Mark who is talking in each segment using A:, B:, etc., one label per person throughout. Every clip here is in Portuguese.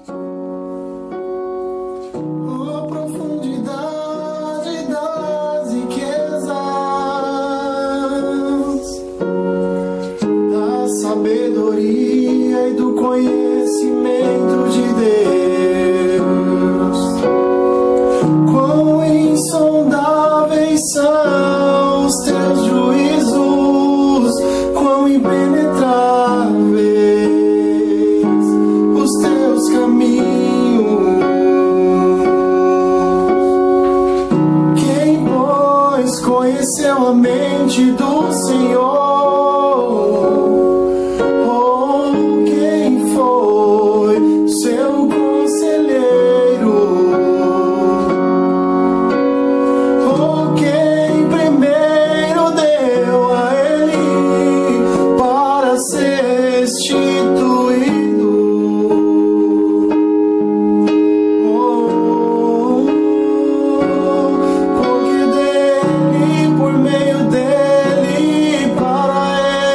A: A profundidade das riquezas, da sabedoria e do conhecimento de Deus. Quão insondáveis são os teus juízos, quão impenetráveis os teus caminhos. Quem, pois, conheceu a mente do Senhor? Ou quem foi seu conselheiro? Ou quem primeiro deu a ele para ser restituído? Porque dele, por meio dele, para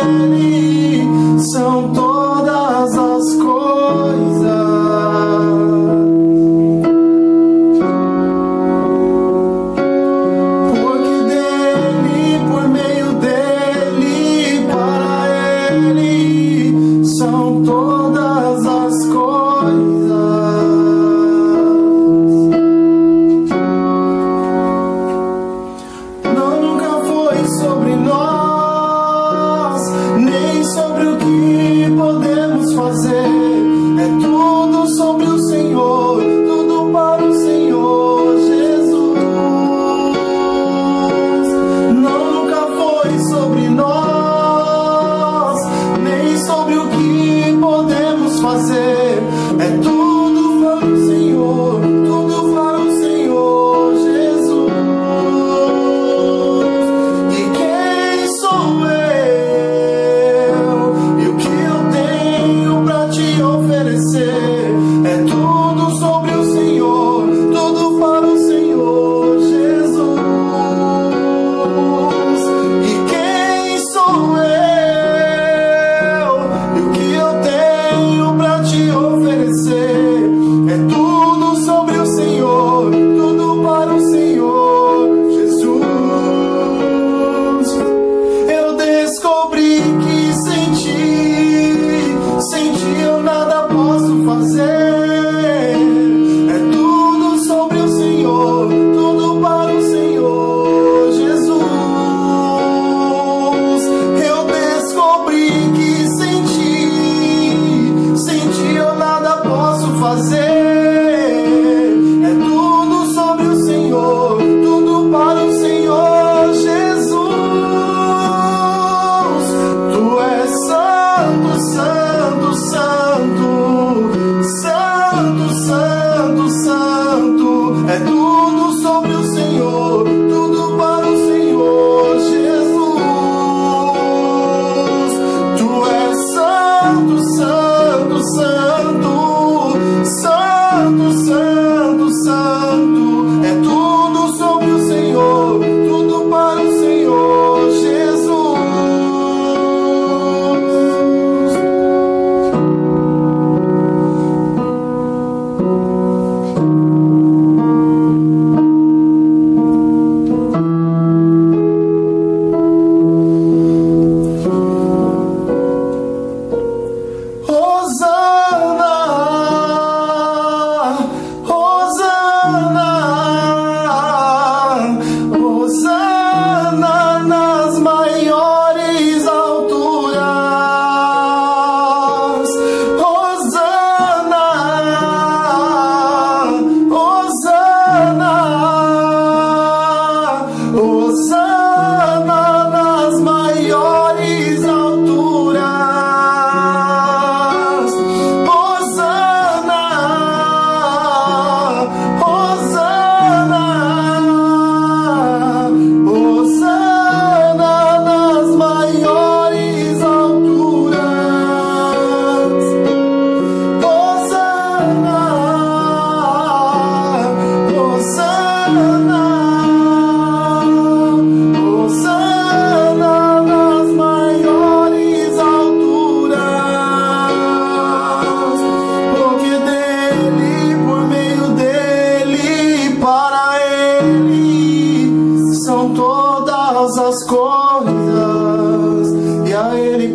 A: ele são todas as coisas. Porque dele, por meio dele, para ele são todas as coisas. Não, nunca foi sobre nós, nem sobre o que podemos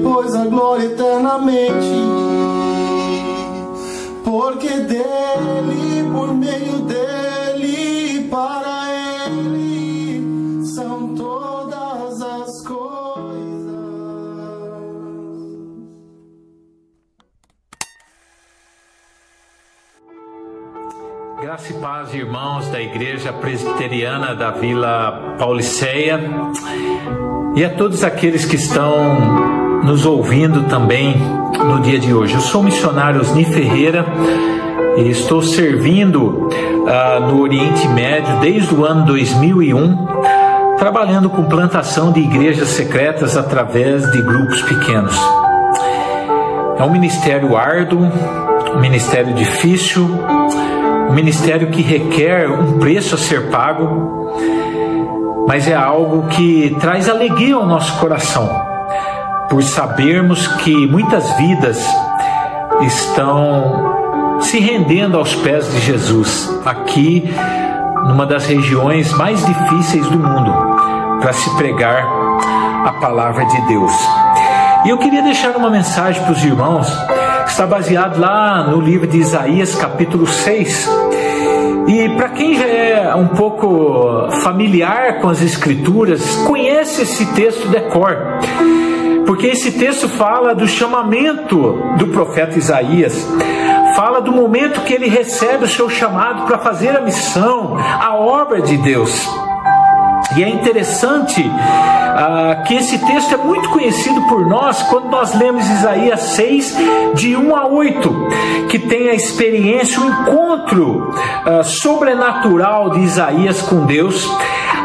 A: pois a glória eternamente. Porque dele, por meio dele, para ele, são todas as coisas.
B: Graça e paz, irmãos da Igreja Presbiteriana da Vila Pauliceia, e a todos aqueles que estão nos ouvindo também no dia de hoje. Eu sou o missionário Osni Ferreira e estou servindo no Oriente Médio desde o ano 2001, trabalhando com plantação de igrejas secretas através de grupos pequenos. É um ministério árduo, um ministério difícil, um ministério que requer um preço a ser pago, mas é algo que traz alegria ao nosso coração, por sabermos que muitas vidas estão se rendendo aos pés de Jesus, aqui numa das regiões mais difíceis do mundo, para se pregar a palavra de Deus. E eu queria deixar uma mensagem para os irmãos, que está baseado lá no livro de Isaías, capítulo 6. E para quem já é um pouco familiar com as Escrituras, conhece esse texto de cor, porque esse texto fala do chamamento do profeta Isaías, fala do momento que ele recebe o seu chamado para fazer a missão, a obra de Deus. E é interessante que esse texto é muito conhecido por nós quando nós lemos Isaías 6, de 1 a 8, que tem a experiência, o encontro sobrenatural de Isaías com Deus,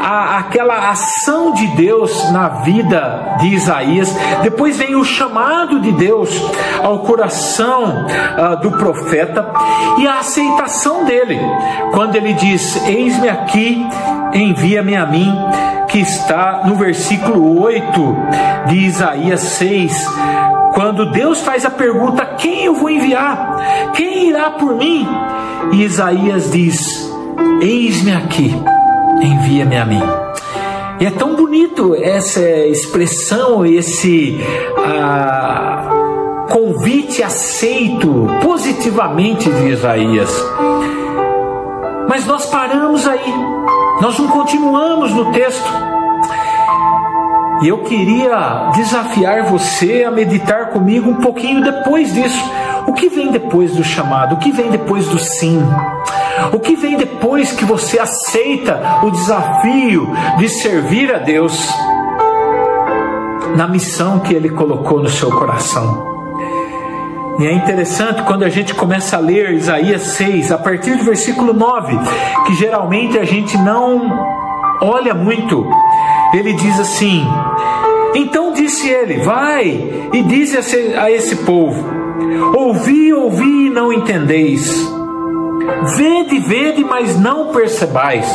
B: aquela ação de Deus na vida de Isaías. Depois vem o chamado de Deus ao coração do profeta e a aceitação dele, quando ele diz: eis-me aqui, envia-me a mim, que está no versículo 8 de Isaías 6, quando Deus faz a pergunta: quem eu vou enviar? Quem irá por mim? E Isaías diz: eis-me aqui, envia-me a mim. E é tão bonito essa expressão, esse convite aceito positivamente de Isaías. Mas nós paramos aí, nós não continuamos no texto. E eu queria desafiar você a meditar comigo um pouquinho depois disso. O que vem depois do chamado? O que vem depois do sim? O que vem depois que você aceita o desafio de servir a Deus na missão que Ele colocou no seu coração? E é interessante quando a gente começa a ler Isaías 6, a partir do versículo 9, que geralmente a gente não olha muito. Ele diz assim: então disse ele, vai e diz a esse povo: ouvi, ouvi e não entendeis, vede, vede, mas não percebais.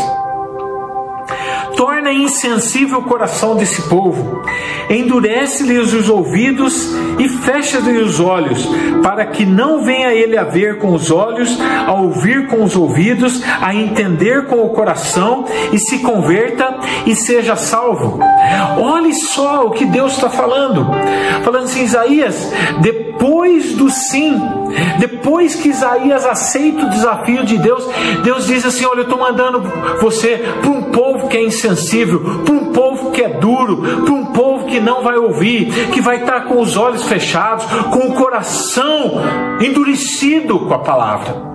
B: Torna insensível o coração desse povo, endurece-lhes os ouvidos e fecha-lhes os olhos, para que não venha ele a ver com os olhos, a ouvir com os ouvidos, a entender com o coração, e se converta e seja salvo. Olhe só o que Deus está falando assim: Isaías, depois do sim, depois que Isaías aceita o desafio de Deus, Deus diz assim: olha, eu estou mandando você para um povo que é insensível, para um povo que é duro, para um povo que não vai ouvir, que vai estar com os olhos fechados, com o coração endurecido com a palavra.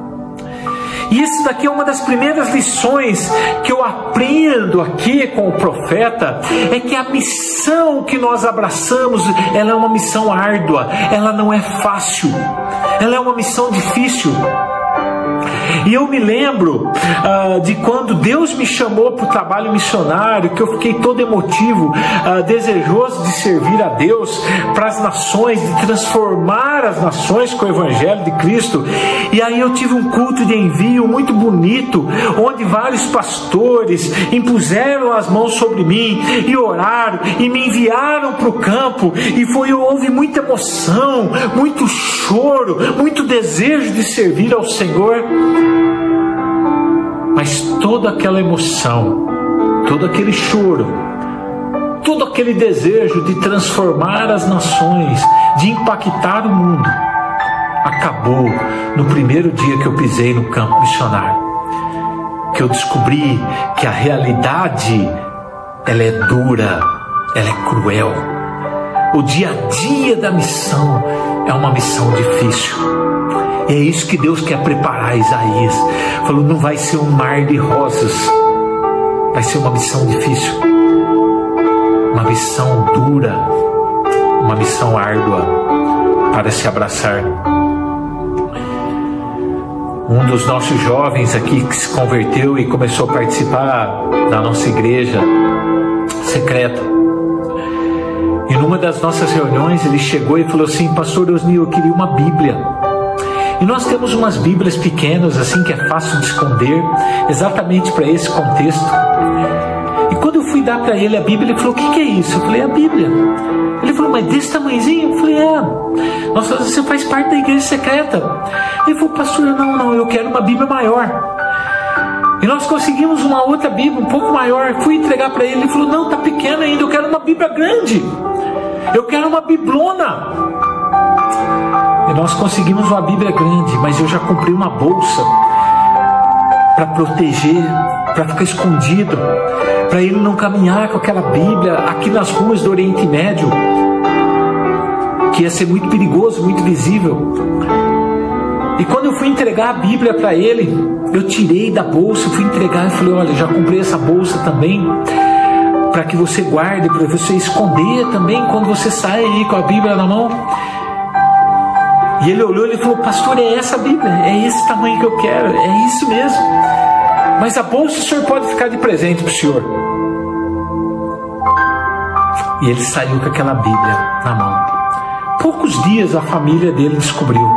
B: E isso daqui é uma das primeiras lições que eu aprendo aqui com o profeta, é que a missão que nós abraçamos, ela é uma missão árdua, ela não é fácil, ela é uma missão difícil. E eu me lembro de quando Deus me chamou para o trabalho missionário, que eu fiquei todo emotivo, desejoso de servir a Deus para as nações, de transformar as nações com o Evangelho de Cristo. E aí eu tive um culto de envio muito bonito, onde vários pastores impuseram as mãos sobre mim e oraram e me enviaram para o campo, e houve muita emoção, muito choro, muito desejo de servir ao Senhor. Mas toda aquela emoção, todo aquele choro, todo aquele desejo de transformar as nações, de impactar o mundo, acabou no primeiro dia que eu pisei no campo missionário, que eu descobri que a realidade, ela é dura, ela é cruel. O dia a dia da missão é uma missão difícil. E é isso que Deus quer preparar Isaías. Falou, não vai ser um mar de rosas, vai ser uma missão difícil, uma missão dura, uma missão árdua para se abraçar. Um dos nossos jovens aqui que se converteu e começou a participar da nossa igreja secreta, e numa das nossas reuniões ele chegou e falou assim: pastor Osni, eu queria uma Bíblia. E nós temos umas Bíblias pequenas assim, que é fácil de esconder, exatamente para esse contexto. E quando eu fui dar para ele a Bíblia, ele falou: o que é isso? Eu falei: a Bíblia. Ele falou: mas desse tamanhozinho? Eu falei: nossa, você faz parte da igreja secreta. Ele falou: pastor, não, eu quero uma Bíblia maior. E nós conseguimos uma outra Bíblia um pouco maior. Fui entregar para ele, ele falou: não, tá pequena ainda, eu quero uma Bíblia grande, eu quero uma biblona. E nós conseguimos uma Bíblia grande, mas eu já comprei uma bolsa para proteger, para ficar escondido, para ele não caminhar com aquela Bíblia aqui nas ruas do Oriente Médio, que ia ser muito perigoso, muito visível. E quando eu fui entregar a Bíblia para ele, eu tirei da bolsa, fui entregar e falei: olha, já comprei essa bolsa também, para que você guarde, para você esconder também quando você sai aí com a Bíblia na mão. E ele olhou e ele falou: pastor, é essa a Bíblia, é esse tamanho que eu quero, é isso mesmo. Mas a bolsa o senhor pode ficar de presente para o senhor. E ele saiu com aquela Bíblia na mão. Poucos dias a família dele descobriu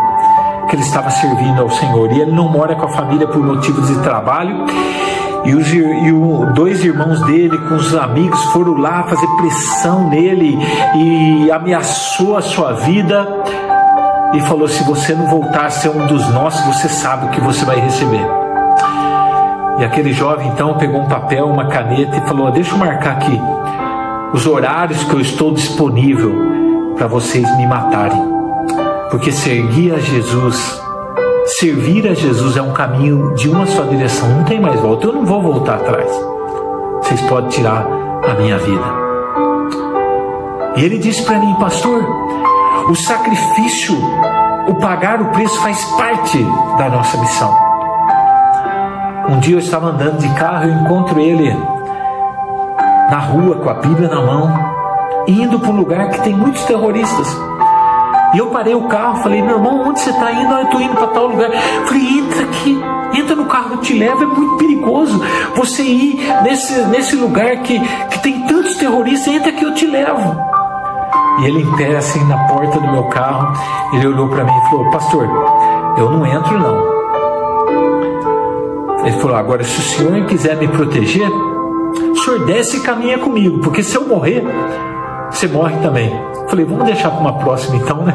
B: que ele estava servindo ao Senhor. E ele não mora com a família por motivos de trabalho. E dois irmãos dele com os amigos foram lá fazer pressão nele e ameaçou a sua vida. E falou: se você não voltar a ser um dos nossos, você sabe o que você vai receber. E aquele jovem então pegou um papel, uma caneta e falou: deixa eu marcar aqui os horários que eu estou disponível para vocês me matarem. Porque servir a Jesus é um caminho de uma só direção, não tem mais volta. Eu não vou voltar atrás, vocês podem tirar a minha vida. E ele disse para mim: pastor, o sacrifício, o pagar o preço faz parte da nossa missão. Um dia eu estava andando de carro e eu encontro ele na rua com a Bíblia na mão, indo para um lugar que tem muitos terroristas. E eu parei o carro, falei: meu irmão, onde você está indo? Eu estou indo para tal lugar. Falei: entra aqui, entra no carro, eu te levo. É muito perigoso você ir nesse lugar que tem tantos terroristas. Entra aqui, eu te levo. E ele em pé assim na porta do meu carro, ele olhou para mim e falou: pastor, eu não entro não. Ele falou: agora, se o senhor quiser me proteger, o senhor desce e caminha comigo, porque se eu morrer, você morre também. Eu falei: vamos deixar para uma próxima então, né?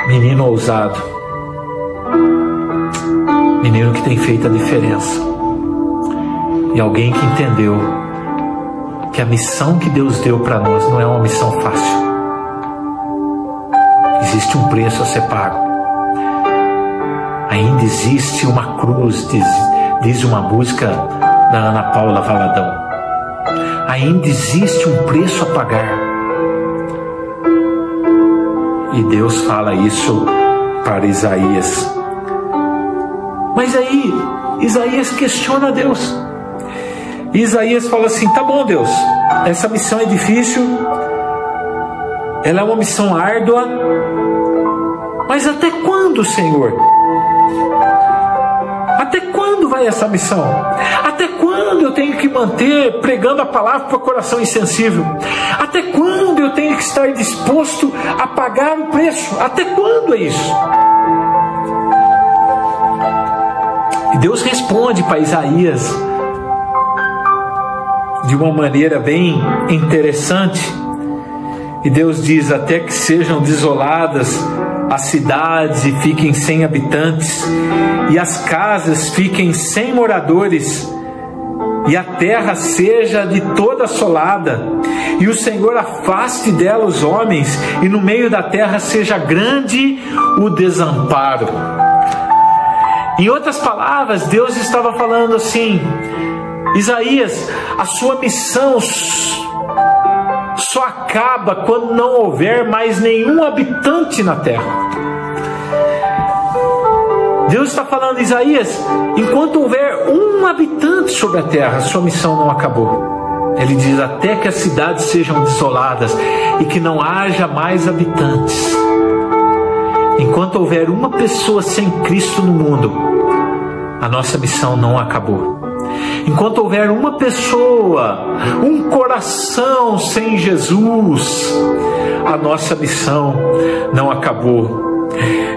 B: Menino ousado, menino que tem feito a diferença, e alguém que entendeu que a missão que Deus deu para nós não é uma missão fácil. Existe um preço a ser pago. Ainda existe uma cruz, diz uma música da Ana Paula Valadão. Ainda existe um preço a pagar. E Deus fala isso para Isaías. Mas aí Isaías questiona Deus. Isaías fala assim: tá bom, Deus, essa missão é difícil, ela é uma missão árdua, mas até quando, Senhor? Até quando vai essa missão? Até quando eu tenho que manter pregando a palavra para o coração insensível? Até quando eu tenho que estar disposto a pagar o preço? Até quando é isso? E Deus responde para Isaías de uma maneira bem interessante. E Deus diz: até que sejam desoladas as cidades e fiquem sem habitantes, e as casas fiquem sem moradores, e a terra seja de toda assolada, e o Senhor afaste dela os homens, e no meio da terra seja grande o desamparo. Em outras palavras, Deus estava falando assim: Isaías, a sua missão só acaba quando não houver mais nenhum habitante na terra. Deus está falando: Isaías, enquanto houver um habitante sobre a terra, sua missão não acabou. Ele diz: até que as cidades sejam desoladas e que não haja mais habitantes. Enquanto houver uma pessoa sem Cristo no mundo, a nossa missão não acabou. Enquanto houver uma pessoa, um coração sem Jesus, a nossa missão não acabou.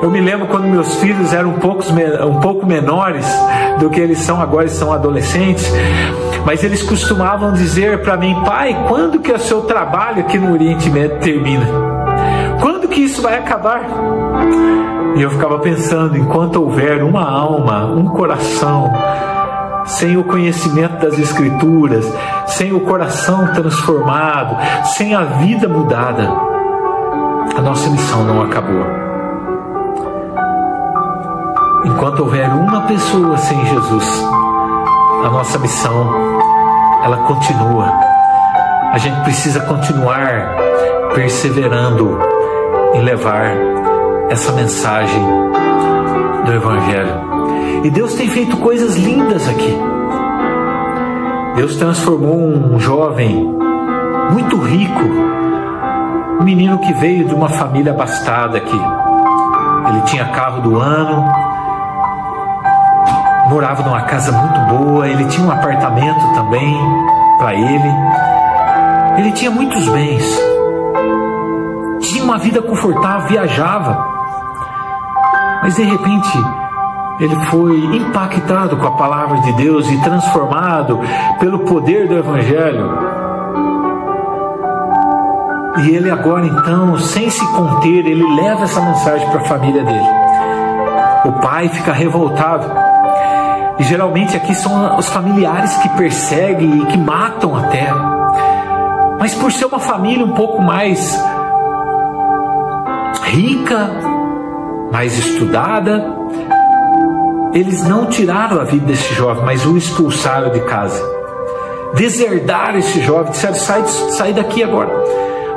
B: Eu me lembro quando meus filhos eram um pouco menores do que eles são agora, eles são adolescentes, mas eles costumavam dizer para mim: pai, quando que o seu trabalho aqui no Oriente Médio termina? Quando que isso vai acabar? E eu ficava pensando, enquanto houver uma alma, um coração sem o conhecimento das Escrituras, sem o coração transformado, sem a vida mudada, a nossa missão não acabou. Enquanto houver uma pessoa sem Jesus, a nossa missão, ela continua. A gente precisa continuar perseverando em levar essa mensagem do Evangelho. E Deus tem feito coisas lindas aqui. Deus transformou um jovem muito rico, um menino que veio de uma família abastada aqui. Ele tinha carro do ano, morava numa casa muito boa, ele tinha um apartamento também para ele. Ele tinha muitos bens, tinha uma vida confortável, viajava. Mas de repente ele foi impactado com a palavra de Deus e transformado pelo poder do Evangelho. E ele agora então, sem se conter, ele leva essa mensagem para a família dele. O pai fica revoltado. E geralmente aqui são os familiares que perseguem e que matam até. Mas por ser uma família um pouco mais rica, mais estudada, eles não tiraram a vida desse jovem, mas o expulsaram de casa. Deserdaram esse jovem, disseram: sai daqui agora.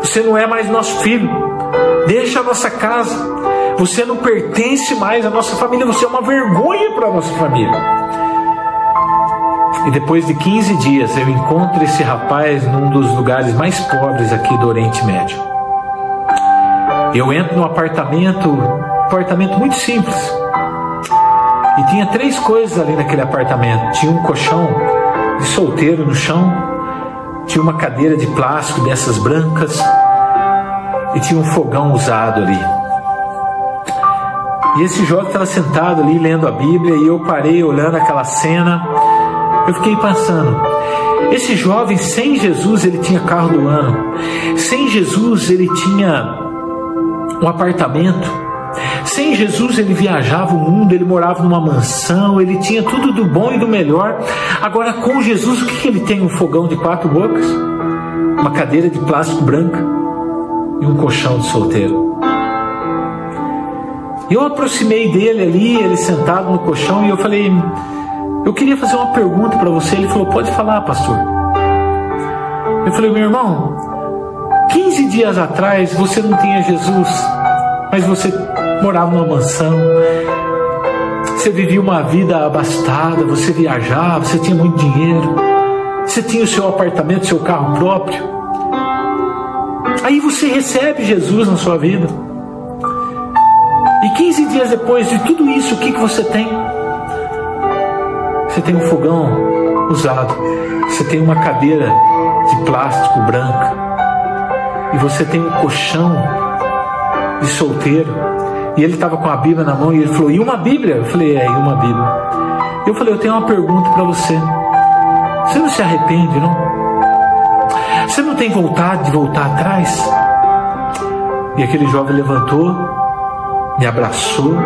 B: Você não é mais nosso filho. Deixa a nossa casa. Você não pertence mais à nossa família. Você é uma vergonha para a nossa família. E depois de 15 dias eu encontro esse rapaz num dos lugares mais pobres aqui do Oriente Médio. Eu entro num apartamento muito simples. E tinha 3 coisas ali naquele apartamento. Tinha um colchão de solteiro no chão, tinha uma cadeira de plástico dessas brancas e tinha um fogão usado ali. E esse jovem estava sentado ali lendo a Bíblia e eu parei olhando aquela cena. Eu fiquei pensando, esse jovem sem Jesus ele tinha carro do ano, sem Jesus ele tinha um apartamento, sem Jesus ele viajava o mundo, ele morava numa mansão, ele tinha tudo do bom e do melhor. Agora com Jesus o que ele tem? Um fogão de 4 bocas, uma cadeira de plástico branca e um colchão de solteiro. Eu aproximei dele ali, ele sentado no colchão, e eu falei: eu queria fazer uma pergunta para você. Ele falou: pode falar, pastor. Eu falei: meu irmão, 15 dias atrás você não tinha Jesus, mas você morava numa mansão, você vivia uma vida abastada, você viajava, você tinha muito dinheiro, você tinha o seu apartamento, seu carro próprio. Aí você recebe Jesus na sua vida, e 15 dias depois de tudo isso, o que você tem? Você tem um fogão usado, você tem uma cadeira de plástico branca, e você tem um colchão de solteiro. E ele estava com a Bíblia na mão e ele falou: e uma Bíblia? Eu falei: e uma Bíblia. Eu falei: eu tenho uma pergunta para você. Você não se arrepende, não? Você não tem vontade de voltar atrás? E aquele jovem levantou, me abraçou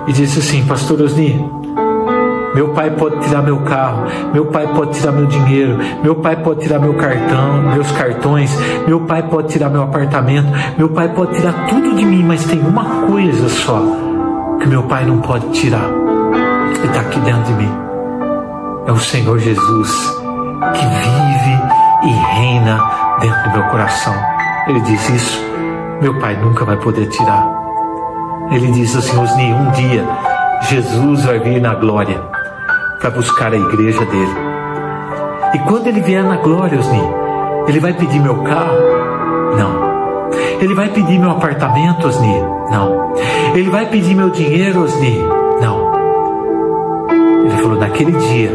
B: e disse assim: pastor Osni, Meu pai pode tirar meu carro, meu pai pode tirar meu dinheiro, meu pai pode tirar meu cartão, meus cartões, meu pai pode tirar meu apartamento, meu pai pode tirar tudo de mim, mas tem uma coisa só que meu pai não pode tirar, e está aqui dentro de mim. É o Senhor Jesus, que vive e reina dentro do meu coração. Ele diz isso, meu pai nunca vai poder tirar. Ele diz assim: Osni, um dia Jesus vai vir na glória para buscar a igreja dele. E quando ele vier na glória, Osni, ele vai pedir meu carro? Não. Ele vai pedir meu apartamento, Osni? Não. Ele vai pedir meu dinheiro, Osni? Não. Ele falou: naquele dia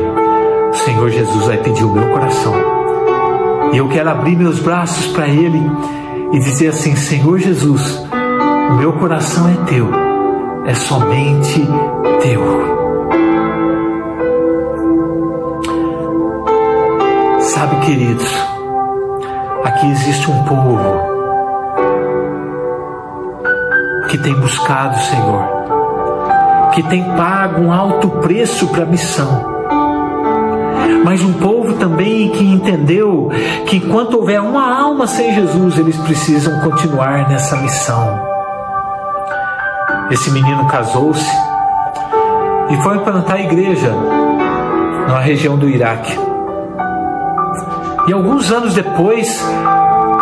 B: o Senhor Jesus vai pedir o meu coração. E eu quero abrir meus braços para Ele e dizer assim: Senhor Jesus, o meu coração é teu, é somente teu. Sabe, queridos, aqui existe um povo que tem buscado o Senhor, que tem pago um alto preço para a missão, mas um povo também que entendeu que enquanto houver uma alma sem Jesus, eles precisam continuar nessa missão. Esse menino casou-se e foi plantar a igreja na região do Iraque. E alguns anos depois,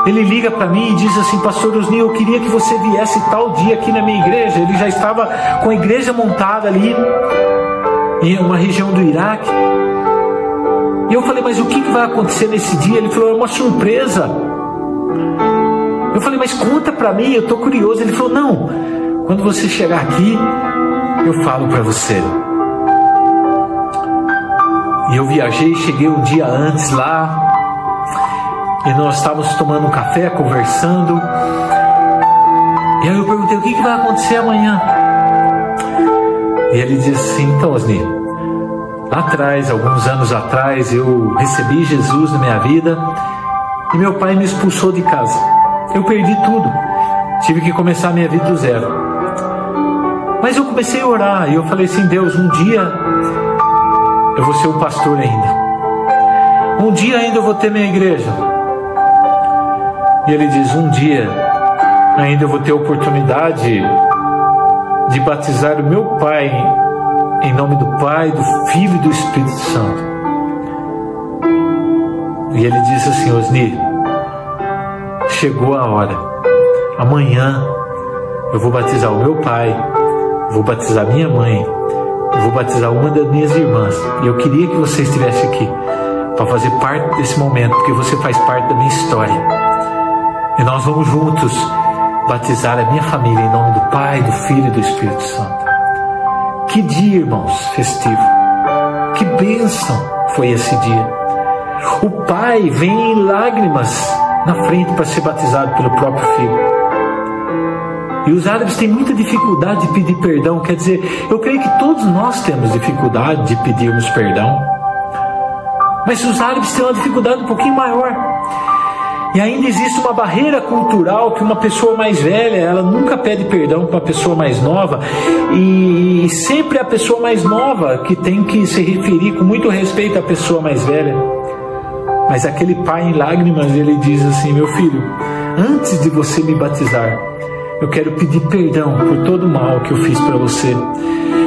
B: ele liga para mim e diz assim: Pastor Osni, eu queria que você viesse tal dia aqui na minha igreja. Ele já estava com a igreja montada ali em uma região do Iraque. E eu falei: mas o que vai acontecer nesse dia? Ele falou: é uma surpresa. Eu falei: mas conta para mim, eu estou curioso. Ele falou: não, quando você chegar aqui, eu falo para você. E eu viajei, cheguei um dia antes lá, e nós estávamos tomando um café, conversando. E aí eu perguntei: o que vai acontecer amanhã? E ele disse assim: então, Osni, lá atrás, alguns anos atrás, eu recebi Jesus na minha vida e meu pai me expulsou de casa. Eu perdi tudo, tive que começar a minha vida do zero. Mas eu comecei a orar e eu falei assim: Deus, um dia eu vou ser um pastor ainda, um dia ainda eu vou ter minha igreja. E ele diz: um dia ainda eu vou ter a oportunidade de batizar o meu pai em nome do Pai, do Filho e do Espírito Santo. E ele disse assim: Osni, chegou a hora. Amanhã eu vou batizar o meu pai, vou batizar minha mãe, eu vou batizar uma das minhas irmãs. E eu queria que você estivesse aqui para fazer parte desse momento, porque você faz parte da minha história. E nós vamos juntos batizar a minha família em nome do Pai, do Filho e do Espírito Santo. Que dia, irmãos, festivo. Que bênção foi esse dia. O pai vem em lágrimas na frente para ser batizado pelo próprio filho. E os árabes têm muita dificuldade de pedir perdão. Quer dizer, eu creio que todos nós temos dificuldade de pedirmos perdão, mas os árabes têm uma dificuldade um pouquinho maior. E ainda existe uma barreira cultural que uma pessoa mais velha, ela nunca pede perdão para uma pessoa mais nova, e sempre é a pessoa mais nova que tem que se referir com muito respeito à pessoa mais velha. Mas aquele pai em lágrimas, ele diz assim: meu filho, antes de você me batizar, eu quero pedir perdão por todo o mal que eu fiz para você.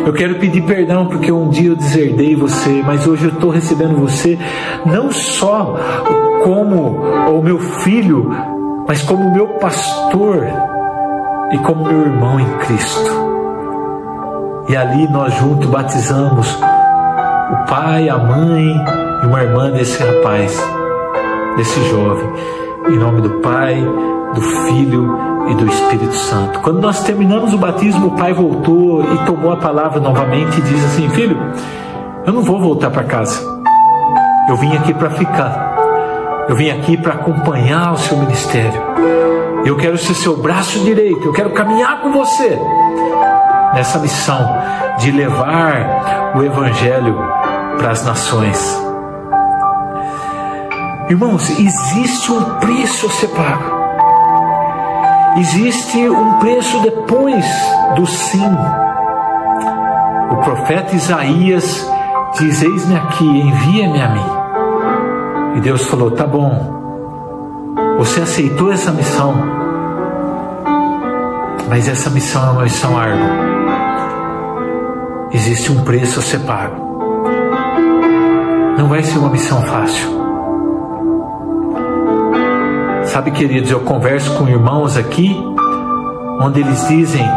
B: Eu quero pedir perdão porque um dia eu deserdei você, mas hoje eu estou recebendo você não só como o meu filho, mas como meu pastor e como meu irmão em Cristo. E ali nós juntos batizamos o pai, a mãe e uma irmã desse rapaz, desse jovem, em nome do Pai, do Filho e do Espírito Santo. Quando nós terminamos o batismo, o pai voltou e tomou a palavra novamente e diz assim: filho, eu não vou voltar para casa, eu vim aqui para ficar. Eu vim aqui para acompanhar o seu ministério. Eu quero ser seu braço direito. Eu quero caminhar com você nessa missão de levar o Evangelho para as nações. Irmãos, existe um preço a ser pago. Existe um preço depois do sim. O profeta Isaías diz: eis-me aqui, envia-me a mim. E Deus falou: tá bom, você aceitou essa missão, mas essa missão é uma missão árdua. Existe um preço a ser pago. Não vai ser uma missão fácil. Sabe, queridos, eu converso com irmãos aqui, onde eles dizem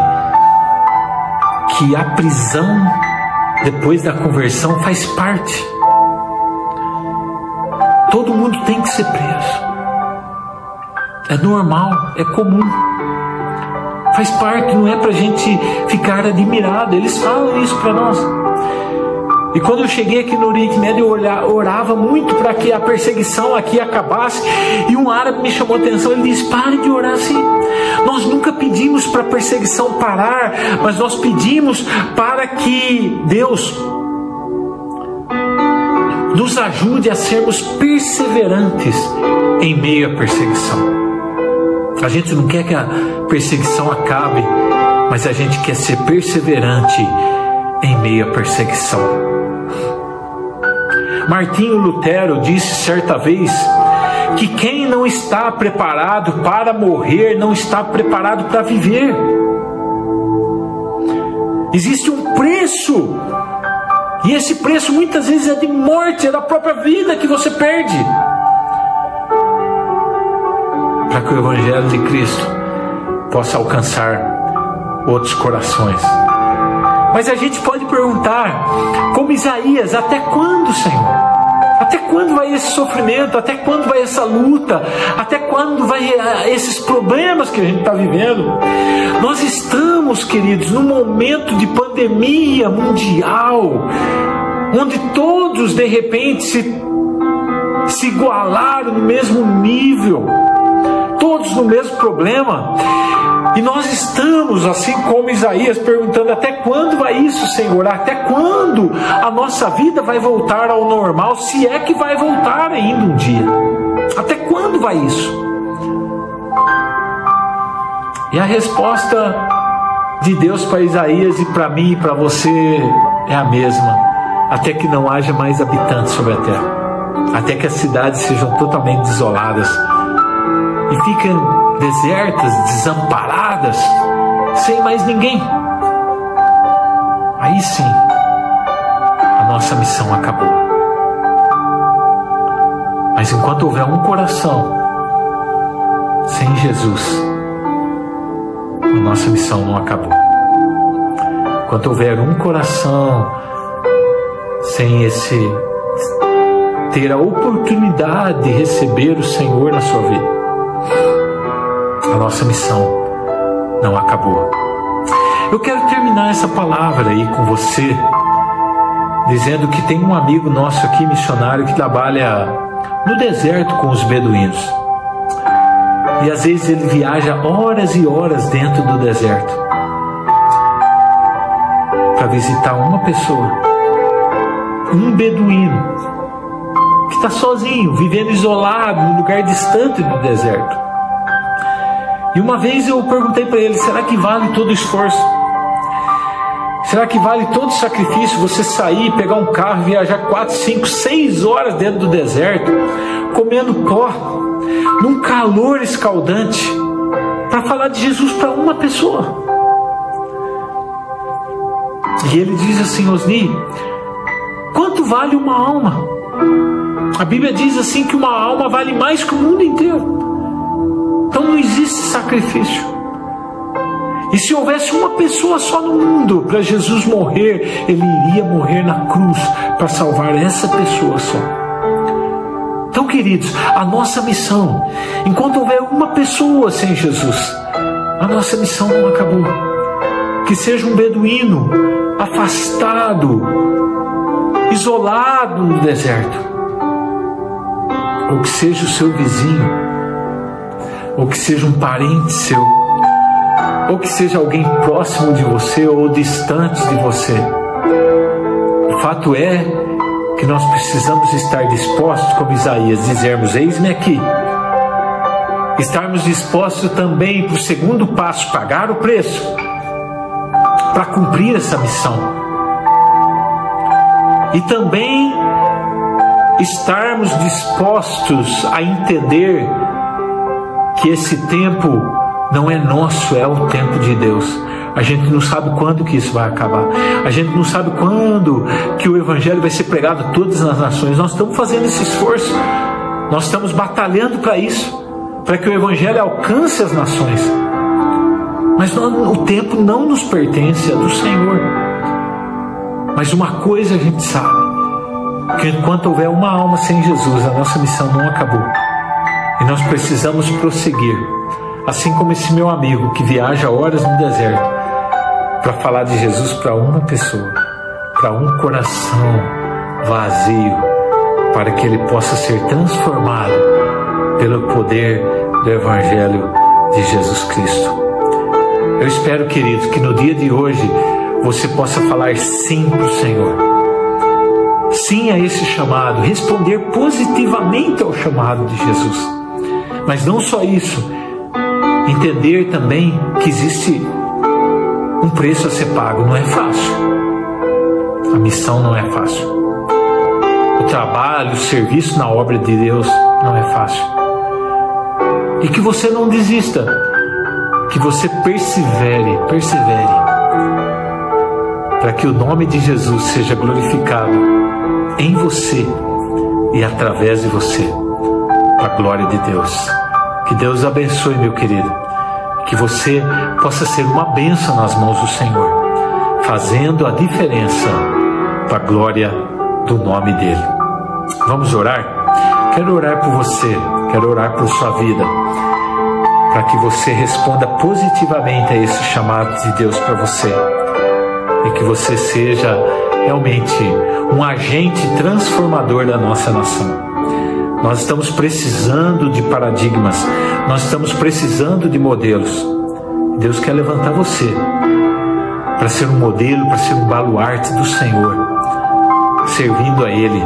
B: que a prisão depois da conversão faz parte. Todo mundo tem que ser preso. É normal, é comum. Faz parte, não é pra gente ficar admirado. Eles falam isso para nós. E quando eu cheguei aqui no Oriente Médio, eu orava muito para que a perseguição aqui acabasse. E um árabe me chamou a atenção. Ele disse: pare de orar assim. Nós nunca pedimos para a perseguição parar, mas nós pedimos para que Deus nos ajude a sermos perseverantes em meio à perseguição. A gente não quer que a perseguição acabe, mas a gente quer ser perseverante em meio à perseguição. Martinho Lutero disse certa vez que quem não está preparado para morrer não está preparado para viver. Existe um preço, e esse preço muitas vezes é de morte, é da própria vida que você perde, para que o Evangelho de Cristo possa alcançar outros corações. Mas a gente pode perguntar, como Isaías: até quando, Senhor? Até quando vai esse sofrimento? Até quando vai essa luta? Até quando vai esses problemas que a gente está vivendo? Nós estamos, queridos, num momento de pandemia mundial, onde todos de repente se igualaram no mesmo nível, todos no mesmo problema. E nós estamos, assim como Isaías, perguntando: até quando vai isso, Senhor? Até quando a nossa vida vai voltar ao normal, se é que vai voltar ainda um dia? Até quando vai isso? E a resposta de Deus para Isaías e para mim e para você é a mesma: até que não haja mais habitantes sobre a terra, até que as cidades sejam totalmente desoladas e fiquem desertas, desamparadas, sem mais ninguém. Aí sim, a nossa missão acabou. Mas enquanto houver um coração sem Jesus, a nossa missão não acabou. Enquanto houver um coração sem ter a oportunidade de receber o Senhor na sua vida, a nossa missão não acabou. Eu quero terminar essa palavra aí com você, dizendo que tem um amigo nosso aqui, missionário, que trabalha no deserto com os beduínos. E às vezes ele viaja horas e horas dentro do deserto para visitar uma pessoa, um beduíno que está sozinho, vivendo isolado, num lugar distante do deserto. E uma vez eu perguntei para ele: será que vale todo o esforço? Será que vale todo o sacrifício você sair, pegar um carro, viajar 4, 5, 6 horas dentro do deserto, comendo pó, num calor escaldante, para falar de Jesus para uma pessoa? E ele diz assim: Osni, quanto vale uma alma? A Bíblia diz assim que uma alma vale mais que o mundo inteiro. Então não existe sacrifício. E se houvesse uma pessoa só no mundo para Jesus morrer, Ele iria morrer na cruz para salvar essa pessoa só. Então, queridos, a nossa missão, enquanto houver uma pessoa sem Jesus, a nossa missão não acabou. Que seja um beduíno afastado, isolado no deserto, ou que seja o seu vizinho, ou que seja um parente seu, ou que seja alguém próximo de você ou distante de você. O fato é que nós precisamos estar dispostos, como Isaías, dizermos: eis-me aqui. Estarmos dispostos também para o segundo passo, pagar o preço, para cumprir essa missão. e também estarmos dispostos a entender que esse tempo não é nosso, é o tempo de Deus. A gente não sabe quando que isso vai acabar. A gente não sabe quando que o Evangelho vai ser pregado a todas as nações. Nós estamos fazendo esse esforço. Nós estamos batalhando para isso, para que o Evangelho alcance as nações. Mas o tempo não nos pertence, é do Senhor. Mas uma coisa a gente sabe, que enquanto houver uma alma sem Jesus, a nossa missão não acabou. E nós precisamos prosseguir. Assim como esse meu amigo que viaja horas no deserto para falar de Jesus para uma pessoa, para um coração vazio, para que ele possa ser transformado pelo poder do Evangelho de Jesus Cristo. Eu espero, querido, que no dia de hoje você possa falar sim para o Senhor. Sim a esse chamado, responder positivamente ao chamado de Jesus. Mas não só isso, entender também que existe um preço a ser pago. Não é fácil. A missão não é fácil. O trabalho, o serviço na obra de Deus não é fácil. E que você não desista, que você persevere, para que o nome de Jesus seja glorificado em você e através de você, para a glória de Deus. Que Deus abençoe, meu querido, que você possa ser uma bênção nas mãos do Senhor, fazendo a diferença para a glória do nome dele. Vamos orar? Quero orar por você, quero orar por sua vida, para que você responda positivamente a esse chamado de Deus para você, e que você seja realmente um agente transformador da nossa nação. Nós estamos precisando de paradigmas, nós estamos precisando de modelos. Deus quer levantar você para ser um modelo, para ser um baluarte do Senhor, servindo a Ele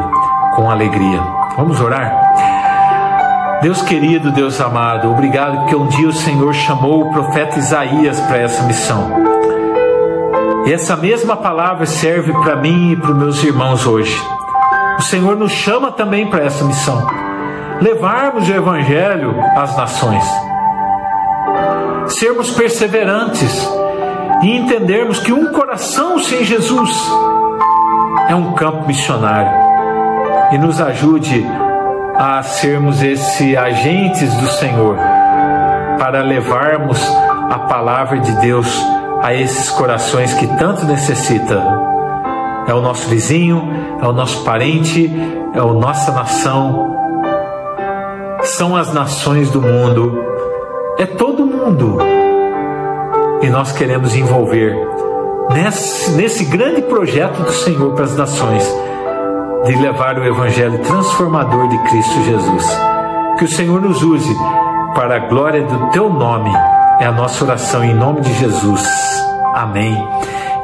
B: com alegria. Vamos orar? Deus querido, Deus amado, obrigado porque um dia o Senhor chamou o profeta Isaías para essa missão. E essa mesma palavra serve para mim e para os meus irmãos hoje. O Senhor nos chama também para essa missão, levarmos o Evangelho às nações, sermos perseverantes e entendermos que um coração sem Jesus é um campo missionário, e nos ajude a sermos esses agentes do Senhor para levarmos a palavra de Deus a esses corações que tanto necessitam. É o nosso vizinho, é o nosso parente, é a nossa nação, são as nações do mundo, é todo mundo. E nós queremos envolver nesse grande projeto do Senhor para as nações, de levar o Evangelho transformador de Cristo Jesus. Que o Senhor nos use para a glória do Teu nome, é a nossa oração em nome de Jesus. Amém.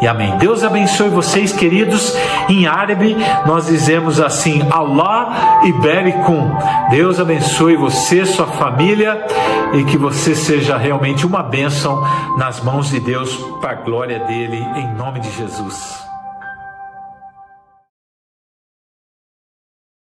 B: E amém. Deus abençoe vocês, queridos. Em árabe nós dizemos assim: Allah iberikum. Deus abençoe você, sua família, e que você seja realmente uma bênção nas mãos de Deus, para a glória dele, em nome de Jesus.